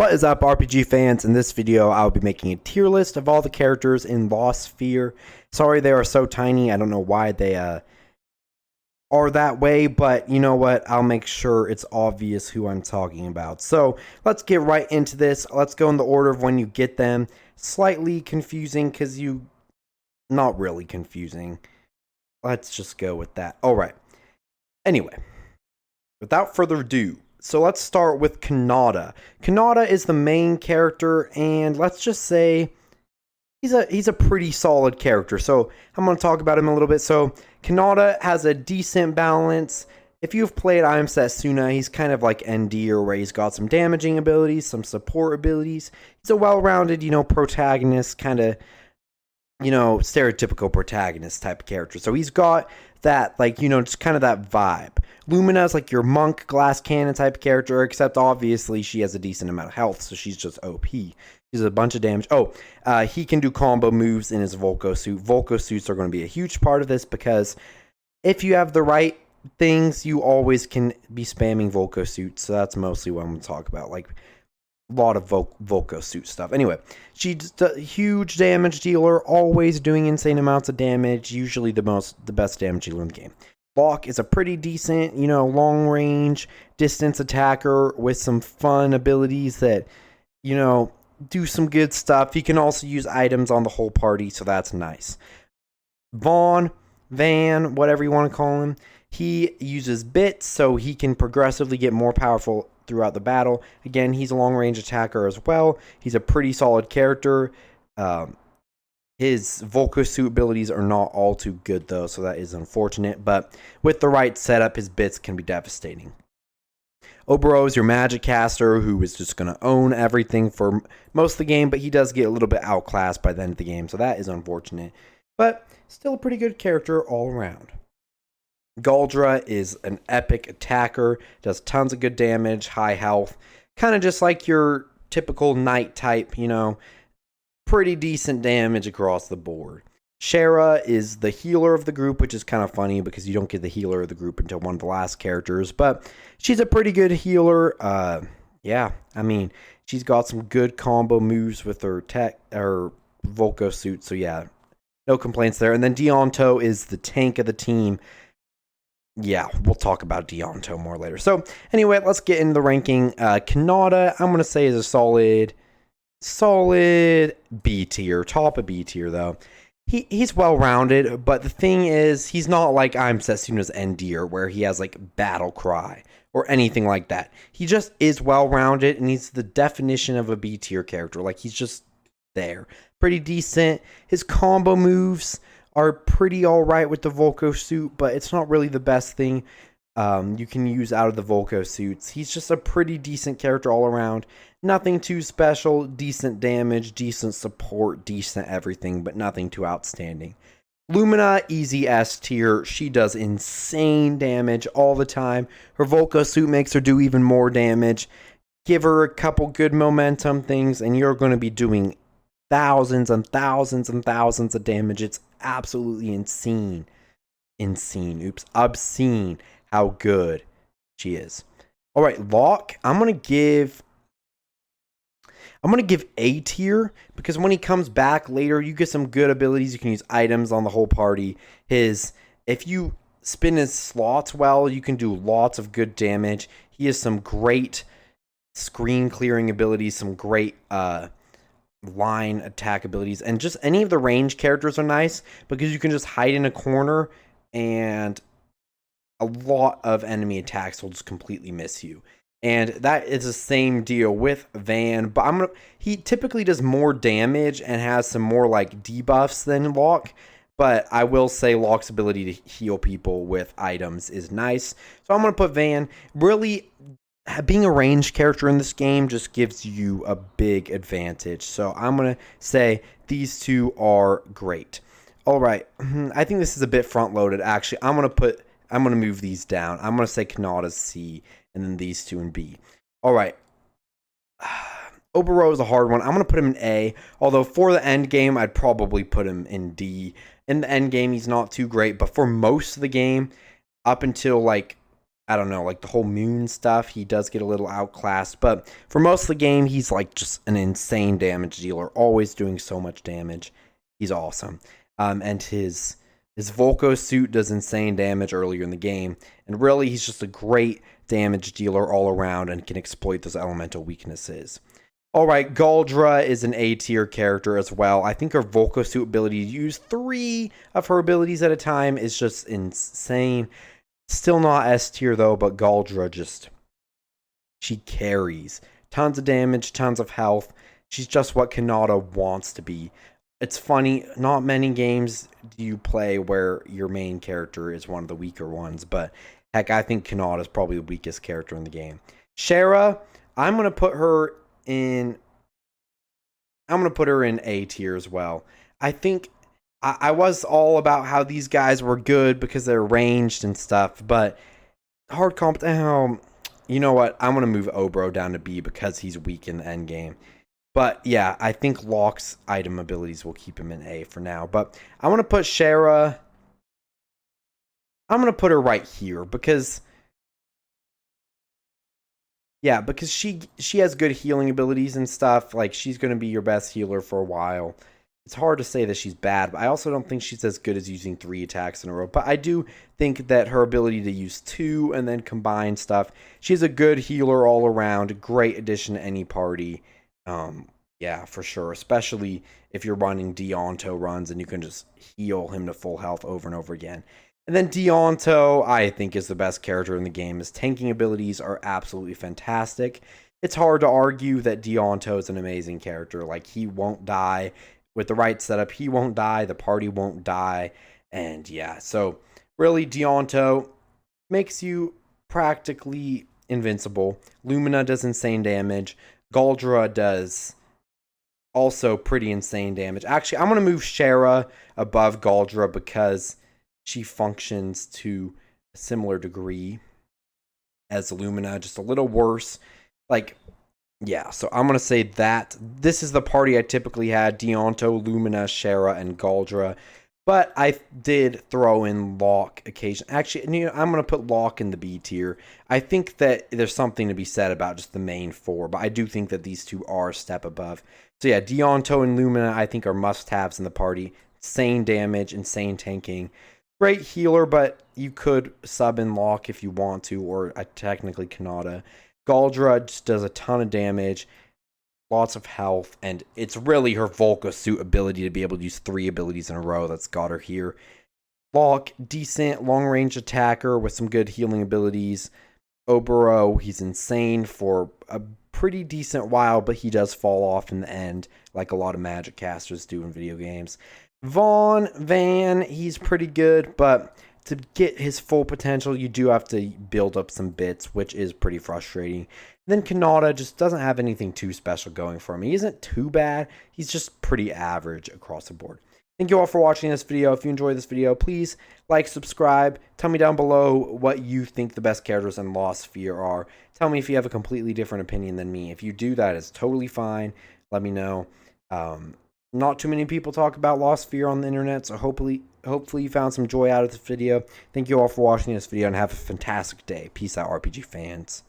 What is up, RPG fans? In this video, I'll be making a tier list of all the characters in Lost Sphear. Sorry they are so tiny. I don't know why they are that way, but you know what? I'll make sure it's obvious who I'm talking about. So let's get right into this. Let's go in the order of when you get them. Slightly confusing because not really confusing. Let's just go with that. All right. Anyway, without further ado, so let's start with Kanata. Kanata is the main character, and let's just say he's a pretty solid character. So I'm going to talk about him a little bit. So Kanata has a decent balance. If you've played I Am Setsuna, he's kind of like Endir, where he's got some damaging abilities, some support abilities. He's a well-rounded, protagonist, kind of, stereotypical protagonist type of character. So he's got that, just kind of that vibe. Lumina's like your monk, glass cannon type of character, except obviously she has a decent amount of health, so she's just OP. She's a bunch of damage. He can do combo moves in his Volko suit. Volko suits are going to be a huge part of this because if you have the right things, you always can be spamming Volko suits. So that's mostly what I'm going to talk about. Like a lot of Volko suit stuff. Anyway, she's a huge damage dealer, always doing insane amounts of damage, usually the best damage dealer in the game. Locke is a pretty decent, long range distance attacker with some fun abilities that, do some good stuff. He can also use items on the whole party, so that's nice. Van, whatever you want to call him, he uses bits, so he can progressively get more powerful throughout the battle. Again, he's a long-range attacker as well. He's a pretty solid character. His Volko suit abilities are not all too good, though, so that is unfortunate. But with the right setup, his bits can be devastating. Oboro is your magic caster, who is just going to own everything for most of the game, but he does get a little bit outclassed by the end of the game, so that is unfortunate. But still a pretty good character all around. Galdra is an epic attacker, does tons of good damage, high health, kind of just like your typical knight type, pretty decent damage across the board. Shara is the healer of the group, which is kind of funny because you don't get the healer of the group until one of the last characters, but she's a pretty good healer. She's got some good combo moves with her Volko suit, so yeah, no complaints there. And then Deonto is the tank of the team. Yeah, we'll talk about Deonto more later. So anyway, let's get into the ranking. Kanata, I'm going to say, is a solid B tier, top of B tier though. He's well-rounded, but the thing is, he's not like I'm Setsuna's Endir, where he has like battle cry or anything like that. He just is well-rounded, and he's the definition of a B tier character. Like, he's just there. Pretty decent. His combo moves are pretty alright with the Volko suit, but it's not really the best thing you can use out of the Volko suits. He's just a pretty decent character all around. Nothing too special, decent damage, decent support, decent everything, but nothing too outstanding. Lumina, easy S tier. She does insane damage all the time. Her Volko suit makes her do even more damage. Give her a couple good momentum things, and you're going to be doing thousands and thousands and thousands of damage. It's absolutely insane. Obscene how good she is. All right, Locke, I'm going to give A tier because when he comes back later, you get some good abilities. You can use items on the whole party. If you spin his slots well, you can do lots of good damage. He has some great screen clearing abilities, some great line attack abilities, and just any of the range characters are nice because you can just hide in a corner and a lot of enemy attacks will just completely miss you. And that is the same deal with Van, but he typically does more damage and has some more like debuffs than Locke. But I will say Locke's ability to heal people with items is nice. So I'm going to put Van. Really, being a ranged character in this game just gives you a big advantage. So I'm going to say these two are great. All right, I think this is a bit front-loaded. Actually, I'm going to move these down. I'm going to say Kanata's C, and then these two in B. All right. Oboro is a hard one. I'm going to put him in A, although for the end game, I'd probably put him in D. In the end game, he's not too great, but for most of the game, up until like I don't know, like the whole moon stuff, he does get a little outclassed. But for most of the game, he's like just an insane damage dealer, always doing so much damage. He's awesome. And his Volko suit does insane damage earlier in the game. And really, he's just a great damage dealer all around and can exploit those elemental weaknesses. Alright, Galdra is an A tier character as well. I think her Volko suit ability to use 3 of her abilities at a time is just insane. Still not S tier though, but Galdra just, she carries. Tons of damage, tons of health. She's just what Kanata wants to be. It's funny, not many games do you play where your main character is one of the weaker ones, but heck, I think Kanata is probably the weakest character in the game. Shara, I'm going to put her in A tier as well. I think I was all about how these guys were good because they're ranged and stuff, but hard comp, you know what? I'm going to move Obro down to B because he's weak in the end game. But yeah, I think Locke's item abilities will keep him in A for now. But I want to put Shara, I'm going to put her right here because, yeah, because she has good healing abilities and stuff. Like, she's going to be your best healer for a while. It's hard to say that she's bad, but I also don't think she's as good as using 3 attacks in a row. But I do think that her ability to use 2 and then combine stuff, she's a good healer all around. Great addition to any party. Yeah, for sure. Especially if you're running Deonto runs and you can just heal him to full health over and over again. And then Deonto, I think, is the best character in the game. His tanking abilities are absolutely fantastic. It's hard to argue that Deonto is an amazing character. Like, he won't die. With the right setup, he won't die. The party won't die. And yeah, so really, Deonto makes you practically invincible. Lumina does insane damage. Galdra does also pretty insane damage. Actually, I'm going to move Shara above Galdra because she functions to a similar degree as Lumina, just a little worse. Like, yeah, so I'm going to say that this is the party I typically had: Deonto, Lumina, Shara, and Galdra. But I did throw in Locke occasionally. Actually, you know, I'm going to put Locke in the B tier. I think that there's something to be said about just the main 4, but I do think that these 2 are a step above. So yeah, Deonto and Lumina, I think, are must-haves in the party. Insane damage, insane tanking. Great healer, but you could sub in Locke if you want to, or technically Kanata. Galdra just does a ton of damage, lots of health, and it's really her Volko suit ability to be able to use 3 abilities in a row that's got her here. Locke, decent long-range attacker with some good healing abilities. Oboro, he's insane for a pretty decent while, but he does fall off in the end, like a lot of magic casters do in video games. Van, he's pretty good, but to get his full potential, you do have to build up some bits, which is pretty frustrating. Then Kanata just doesn't have anything too special going for him. He isn't too bad. He's just pretty average across the board. Thank you all for watching this video. If you enjoyed this video, please like, subscribe. Tell me down below what you think the best characters in Lost Sphear are. Tell me if you have a completely different opinion than me. If you do, that is totally fine. Let me know. Not too many people talk about Lost Sphear on the internet, so hopefully you found some joy out of this video. Thank you all for watching this video, and have a fantastic day. Peace out, RPG fans.